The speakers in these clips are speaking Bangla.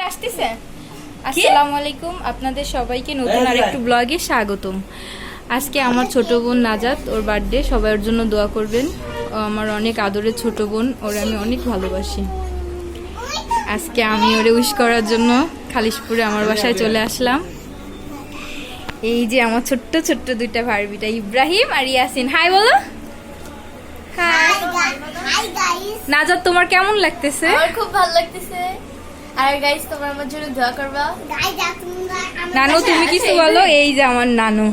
আসতেছে। আসসালামু আলাইকুম, আপনাদের সবাইকে নতুন আরেকটু ব্লগে স্বাগতম। আজকে আমার ছোট বোন নাজাত, ওর বার্থডে, সবাই ওর জন্য দোয়া করবেন। ও আমার অনেক আদরের ছোট বোন, ওরে আমি অনেক ভালোবাসি। আজকে আমি ওরে উইশ করার জন্য খালিশপুরে আমার বাসায় চলে আসলাম। এই যে আমার ছোট্ট ছোট্ট দুইটা ভার্বিটা, ইব্রাহিম আর ইয়াসিন। হাই বলো। Hi guys. নাজাত, তোমার কেমন লাগতেছে? আমার খুব ভালো লাগতেছে। আর গাইস, তোমরা আমার জন্য দোয়া করবা। নানু, তুমি কিছু বলো। এই যে আমার নানু।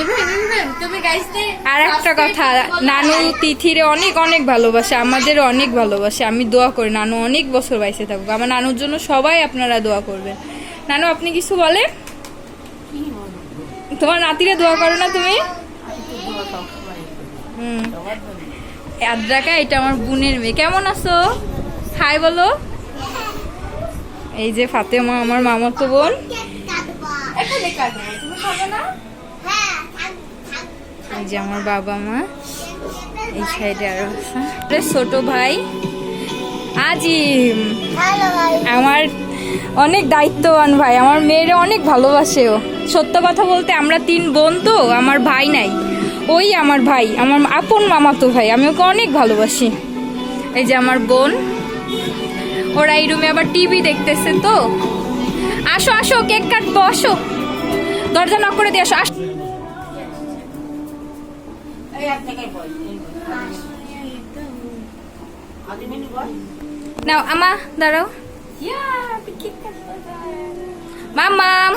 ইব্রাহিম, তুমি গাইসদের আর একটা কথা, নানু তিথিরে অনেক অনেক ভালোবাসে, আমাদের অনেক ভালোবাসে। আমি দোয়া করি নানু অনেক বছর বাইসে থাকুক। আমার নানুর জন্য সবাই আপনারা দোয়া করবেন। নানু, আপনি কিছু বলেন। তোমার নাতিরে দোয়া করো না তুমি? আদ্রাকা, এটা আমার বোনের মেয়ে। কেমন আছো? হাই বলো। এই যে ফাতেমা, আমার মামাতো বোন। এই যে আমার বাবা মা, এই সাইডে আরো আছে ছোট ভাই আজিম, আমার অনেক দায়িত্ববান ভাই। আমার মেয়েরা অনেক ভালোবাসে ও। সত্য কথা বলতে, আমরা 3 বোন তো, আমার ভাই নাই। ওই আমার ভাই, আমার আপন মামাতো ভাই। আমি ওকে অনেক ভালোবাসি। এই যে আমার বোন, ওরা এই রুমে আবার টিভি দেখতেছে। তো আসো আসো, কেক কাটবো, আসো। দরজা নক করে দিয়ে আসো। নাও আমা, দাঁড়াও। মামাম,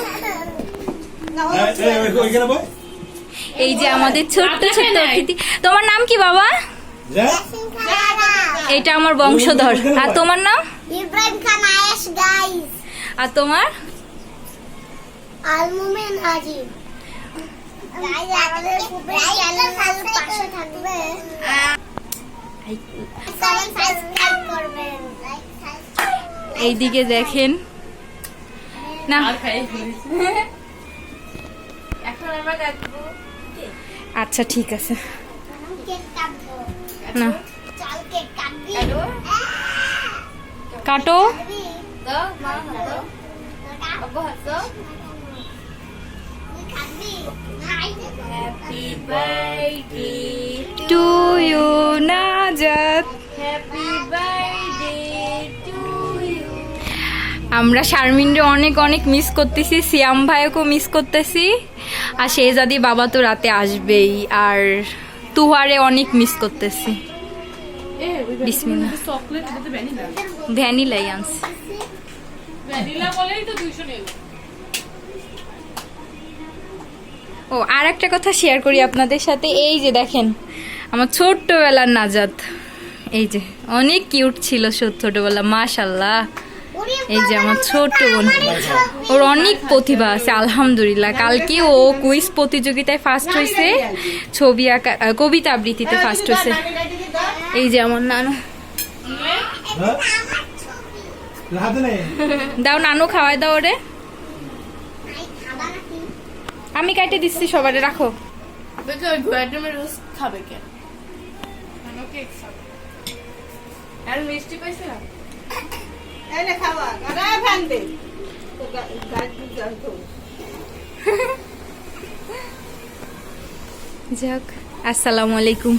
এই যে আমাদের ছোট্ট ছোট্ট অতিথি। তোমার নাম কি বাবা? এটা আমার বংশধর। আর তোমার নাম? ইব্রাহিম খান আয়েশ গাইস। আর তোমার? আলমুমিন আজিম। গাইস, আমাদের ফুপের চ্যানেলের পাশে থাকবে। সাবস্ক্রাইব করবেন। এইদিকে দেখেন না। এখন আমরা কাটবো। আচ্ছা ঠিক আছে। কেক কাটবো। না, চল কেক কাটবি। কাটো। তো মা হাতো, আব্বু হাতো। কাটবি। Happy birthday to you Najat. Happy birthday to you. আমরা শারমিনরে অনেক অনেক মিস করতেছি, সিয়াম ভাইকেও মিস করতেছি। আর শেহজাদি বাবা তো রাতে আসবেই। আর তুহারে অনেক মিস করতেছি। বিসমিল্লাহ। চকলেট দিতে ভ্যানিলা। ভ্যানিলাই আনছি। ভ্যানিলা বলেই তো 200 নিল। ও, আর একটা কথা শেয়ার করি আপনাদের সাথে। এই যে দেখেন আমার ছোট্টবেলার নাজাত। এই যে অনেক কিউট ছিল ছোটবেলা, মাশাল্লাহ। এই যে আমার ছোট বোন, ওর অনেক প্রতিভা আছে আলহামদুলিল্লাহ। কালকে ও কুইজ প্রতিযোগিতায় ফার্স্ট হয়েছে, ছবি আঁকা, কবিতা আবৃত্তিতে ফার্স্ট হয়েছে। এই যে আমার নানু। দাও নানু, খাওয়াই দাও ওরে। আমি কাটে দিচ্ছি, সবারে রাখো। দেখো ওই গুয়াডামের রোজ খাবে কেন? আমি কেক খাবো। আর মিষ্টি পাইছে না? এনে খাওয়া আরে ফ্যান দে তো গাছ তো যাক, আসসালামু আলাইকুম।